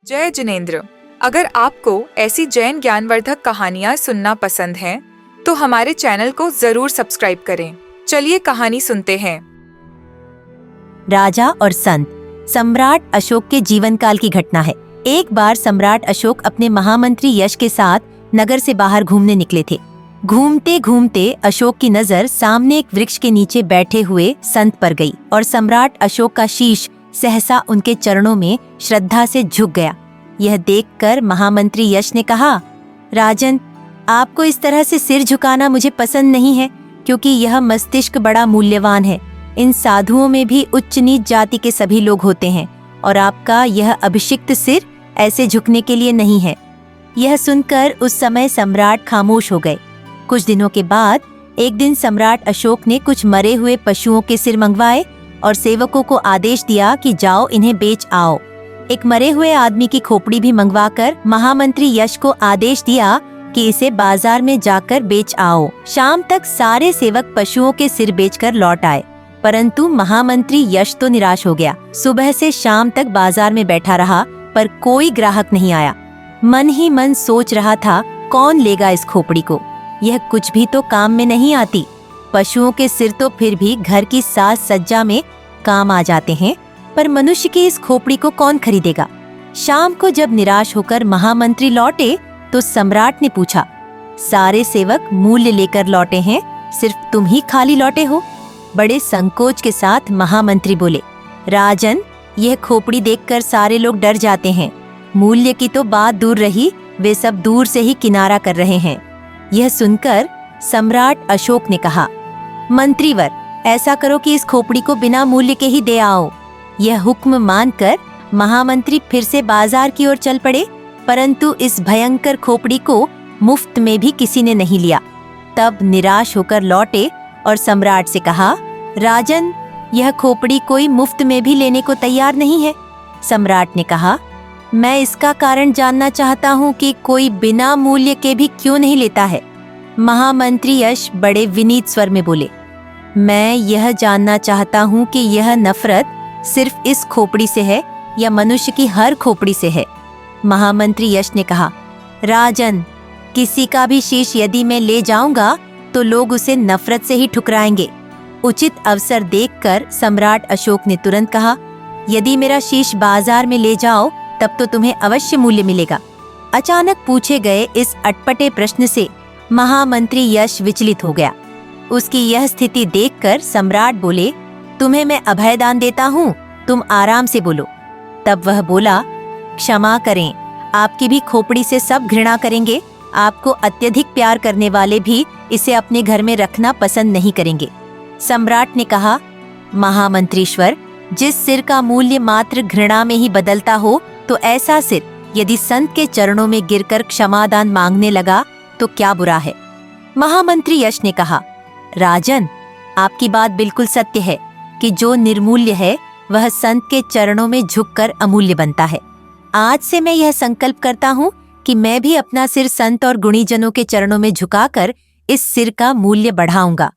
जय जिनेंद्र। अगर आपको ऐसी जैन ज्ञानवर्धक कहानियाँ सुनना पसंद हैं, तो हमारे चैनल को जरूर सब्सक्राइब करें। चलिए कहानी सुनते हैं। राजा और संत। सम्राट अशोक के जीवन काल की घटना है। एक बार सम्राट अशोक अपने महामंत्री यश के साथ नगर से बाहर घूमने निकले थे। घूमते घूमते अशोक की नजर सामने एक वृक्ष के नीचे बैठे हुए संत पर गई और सम्राट अशोक का शीश सहसा उनके चरणों में श्रद्धा से झुक गया। यह देखकर महामंत्री यश ने कहा, राजन, आपको इस तरह से सिर झुकाना मुझे पसंद नहीं है, क्योंकि यह मस्तिष्क बड़ा मूल्यवान है। इन साधुओं में भी उच्च नीच जाति के सभी लोग होते हैं और आपका यह अभिषिक्त सिर ऐसे झुकने के लिए नहीं है। यह सुनकर उस समय सम्राट खामोश हो गए। कुछ दिनों के बाद एक दिन सम्राट अशोक ने कुछ मरे हुए पशुओं के सिर मंगवाए और सेवकों को आदेश दिया कि जाओ इन्हें बेच आओ। एक मरे हुए आदमी की खोपड़ी भी मंगवाकर महामंत्री यश को आदेश दिया कि इसे बाजार में जाकर बेच आओ। शाम तक सारे सेवक पशुओं के सिर बेचकर लौट आए, परंतु महामंत्री यश तो निराश हो गया। सुबह से शाम तक बाजार में बैठा रहा, पर कोई ग्राहक नहीं आया। मन ही मन सोच रहा था, कौन लेगा इस खोपड़ी को? यह कुछ भी तो काम में नहीं आती। पशुओं के सिर तो फिर भी घर की साज सज्जा में काम आ जाते हैं, पर मनुष्य की इस खोपड़ी को कौन खरीदेगा? शाम को जब निराश होकर महामंत्री लौटे तो सम्राट ने पूछा, सारे सेवक मूल्य लेकर लौटे हैं, सिर्फ तुम ही खाली लौटे हो? बड़े संकोच के साथ महामंत्री बोले, राजन, यह खोपड़ी देखकर सारे लोग डर जाते हैं। मूल्य की तो बात दूर रही, वे सब दूर से ही किनारा कर रहे हैं। यह सुनकर सम्राट अशोक ने कहा, मंत्रीवर, ऐसा करो कि इस खोपड़ी को बिना मूल्य के ही दे आओ। यह हुक्म मानकर महामंत्री फिर से बाजार की ओर चल पड़े, परंतु इस भयंकर खोपड़ी को मुफ्त में भी किसी ने नहीं लिया। तब निराश होकर लौटे और सम्राट से कहा, राजन, यह खोपड़ी कोई मुफ्त में भी लेने को तैयार नहीं है। सम्राट ने कहा, मैं इसका कारण जानना चाहता हूँ कि कोई बिना मूल्य के भी क्यों नहीं लेता है। महामंत्री यश बड़े विनीत स्वर में बोले, मैं यह जानना चाहता हूँ कि यह नफरत सिर्फ इस खोपड़ी से है या मनुष्य की हर खोपड़ी से है। महामंत्री यश ने कहा, राजन, किसी का भी शीश यदि मैं ले जाऊंगा तो लोग उसे नफरत से ही ठुकराएंगे। उचित अवसर देखकर सम्राट अशोक ने तुरंत कहा, यदि मेरा शीश बाजार में ले जाओ तब तो तुम्हें अवश्य मूल्य मिलेगा। अचानक पूछे गए इस अटपटे प्रश्न से महामंत्री यश विचलित हो गया। उसकी यह स्थिति देखकर सम्राट बोले, तुम्हें मैं अभयदान देता हूँ, तुम आराम से बोलो। तब वह बोला, क्षमा करें, आपकी भी खोपड़ी से सब घृणा करेंगे। आपको अत्यधिक प्यार करने वाले भी इसे अपने घर में रखना पसंद नहीं करेंगे। सम्राट ने कहा, महामंत्रीश्वर, जिस सिर का मूल्य मात्र घृणा में ही बदलता हो, तो ऐसा सिर यदि संत के चरणों में गिरकर क्षमादान मांगने लगा तो क्या बुरा है? महामंत्री यश ने कहा, राजन, आपकी बात बिल्कुल सत्य है कि जो निर्मूल्य है वह संत के चरणों में झुककर अमूल्य बनता है। आज से मैं यह संकल्प करता हूँ कि मैं भी अपना सिर संत और गुणीजनों के चरणों में झुकाकर इस सिर का मूल्य बढ़ाऊंगा।